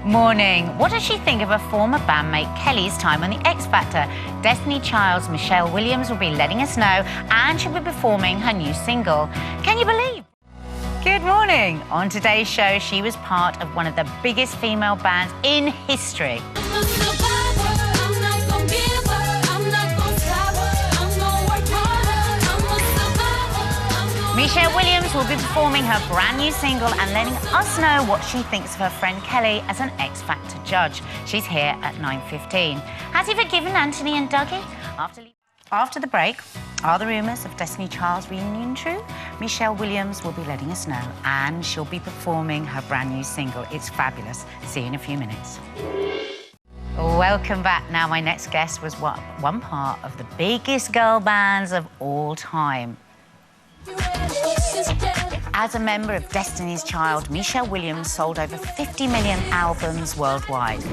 Morning. What does she think of her former bandmate Kelly's time on The X Factor? Destiny Child's Michelle Williams will be letting us know, and she'll be performing her new single. Can you believe? Good morning. On today's show, she was part of one of the biggest female bands in history. Michelle Williams will be performing her brand new single and letting us know what she thinks of her friend Kelly as an X Factor judge. She's here at 9:15. Has he forgiven Anthony and Dougie? After the break, are the rumours of Destiny Child's reunion true? Michelle Williams will be letting us know, and she'll be performing her brand new single. It's fabulous. See you in a few minutes. Welcome back. Now, my next guest was one part of the biggest girl bands of all time. As a member of Destiny's Child, Michelle Williams sold over 50 million albums worldwide,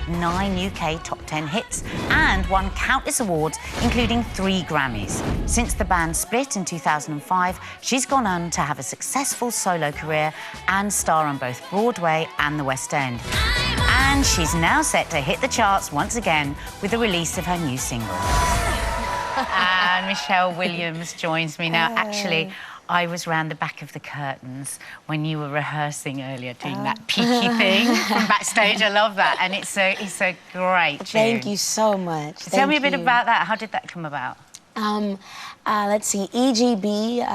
9 UK top 10 hits, and won countless awards, including 3 Grammys. Since the band split in 2005, she's gone on to have a successful solo career and star on both Broadway and the West End. And she's now set to hit the charts once again with the release of her new single. And Michelle Williams joins me now. Actually, I was round the back of the curtains when you were rehearsing earlier, doing that peaky thing from backstage. I love that, and it's a great tune. Thank you so much. Tell me a bit about that. How did that come about? Let's see, EGB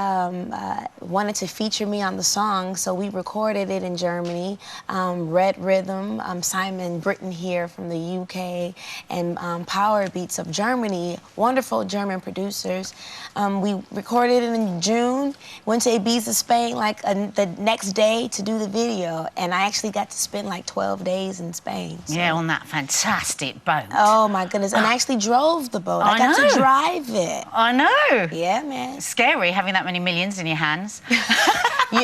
wanted to feature me on the song, so we recorded it in Germany. Red Rhythm, Simon Britton here from the UK, and Power Beats of Germany, wonderful German producers. We recorded it in June, went to Ibiza, Spain, the next day to do the video, and I actually got to spend like 12 days in Spain. So. Yeah, on that fantastic boat. Oh my goodness, and I actually drove the boat. I got to drive it. I know. Yeah, man. It's scary having that many millions in your hands.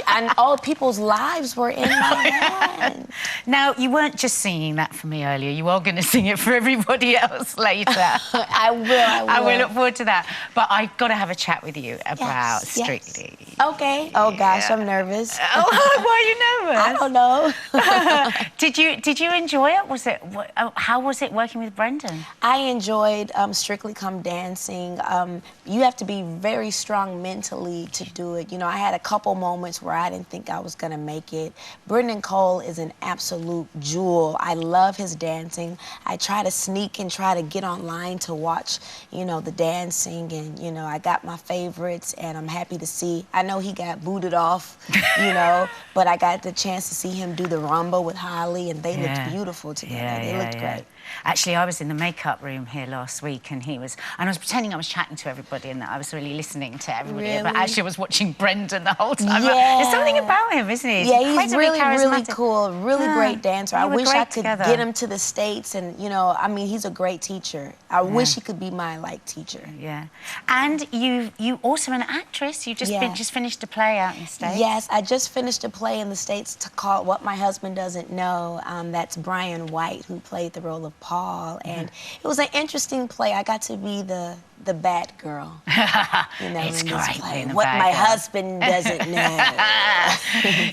And all people's lives were in my hands. Now, you weren't just singing that for me earlier. You are going to sing it for everybody else later. I will. I will look forward to that. But I've got to have a chat with you about Strictly. Yes. Okay. Oh, gosh, I'm nervous. Oh, why are you nervous? I don't know. Did you enjoy it? How was it working with Brendan? I enjoyed Strictly Come Dancing. You have to be very strong mentally to do it. You know, I had a couple moments where I didn't think I was gonna make it. Brendan Cole is an absolute jewel. I love his dancing. I try to sneak and try to get online to watch, you know, the dancing, and, you know, I got my favorites, and I'm happy to see. I know he got booted off, you know, but I got the chance to see him do the rumba with Holly, and they looked beautiful together. They looked great. Actually, I was in the makeup room here last week, and I was pretending I was chatting to everybody and that I was really listening to everybody. Really? But actually, I was watching Brendan the whole time. Yeah. There's something about him, isn't he? Yeah, he's really cool, really great dancer. I wish I could get him to the States, and, you know, I mean, he's a great teacher. I wish he could be my, teacher. Yeah. And you also an actress. You just finished a play out in the States. Yes, I just finished a play in the States called What My Husband Doesn't Know. That's Brian White, who played the role of Paul, and it was an interesting play. I got to be the bad girl. You know, it's great being the what bad my girl. Husband doesn't know.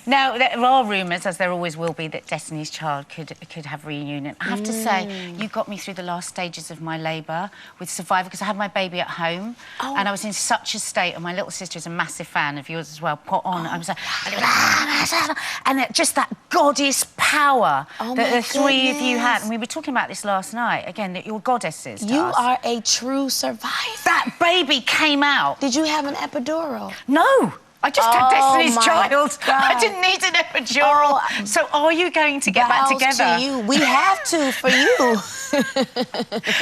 Now, there are rumours, as there always will be, that Destiny's Child could have a reunion. I have to say, you got me through the last stages of my labour with Survivor, because I had my baby at home, and I was in such a state, and my little sister is a massive fan of yours as well. Put on, I was like, and just that goddess power that the three of you had. And we were talking about this last night, again, that you're goddesses to us. You are a true survivor. That baby came out. Did you have an epidural? No. I just had Destiny's Child. God. I didn't need an epidural. So are you going to get back together? To you. We have to for you.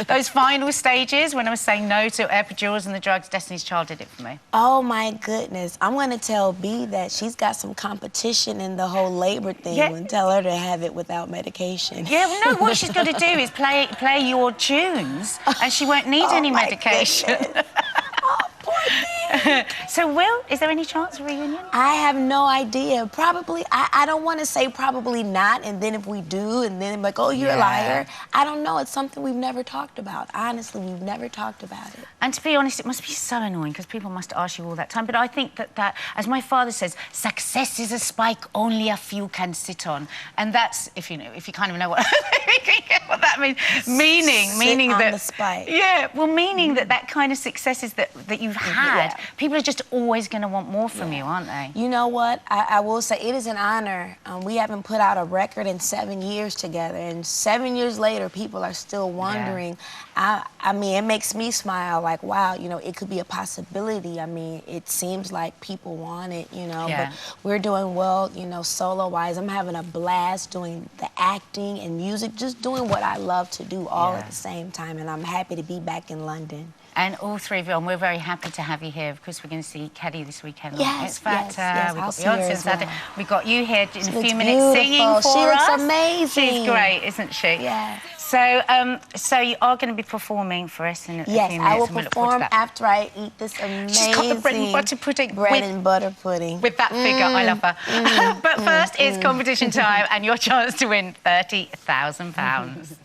Those final stages when I was saying no to epidurals and the drugs, Destiny's Child did it for me. Oh, my goodness. I'm going to tell B that she's got some competition in the whole labor thing and tell her to have it without medication. Yeah, well, no, what she's got to do is play your tunes and she won't need any medication. Oh, poor thing. So, Will, is there any chance of a reunion? I have no idea. Probably, I don't want to say probably not, and then if we do, and then like, oh, you're a liar. I don't know. It's something we've never talked about. Honestly, we've never talked about it. And to be honest, it must be so annoying because people must ask you all that time. But I think that, as my father says, success is a spike only a few can sit on. And that's, if you kind of know what, what that means. Meaning on that... the spike. Yeah, well, meaning that kind of successes that you've had, people are just always going to want more from you, aren't they? You know what? I will say it is an honor. We haven't put out a record in 7 years together, and 7 years later, people are still wondering. I mean, it makes me smile, like, wow, you know, it could be a possibility. I mean, it seems like people want it, you know, but we're doing well, you know, solo-wise. I'm having a blast doing the acting and music, just doing what I love to do all at the same time, and I'm happy to be back in London. And all three of you, and we're very happy to have you here. Of course, we're going to see Caddy this weekend. Yes, X Factor. yes, We've I'll got see her Beyonce as Saturday. well. We've got you here in a few looks minutes singing beautiful. for us. She looks amazing. She's great, isn't she? Yeah. So you are going to be performing for us in a few minutes. Yes, I will and we look forward to perform that. after I eat this amazing She's got the bread and butter pudding. Bread and butter pudding. With that figure, I love her. But first, it's competition time and your chance to win £30,000.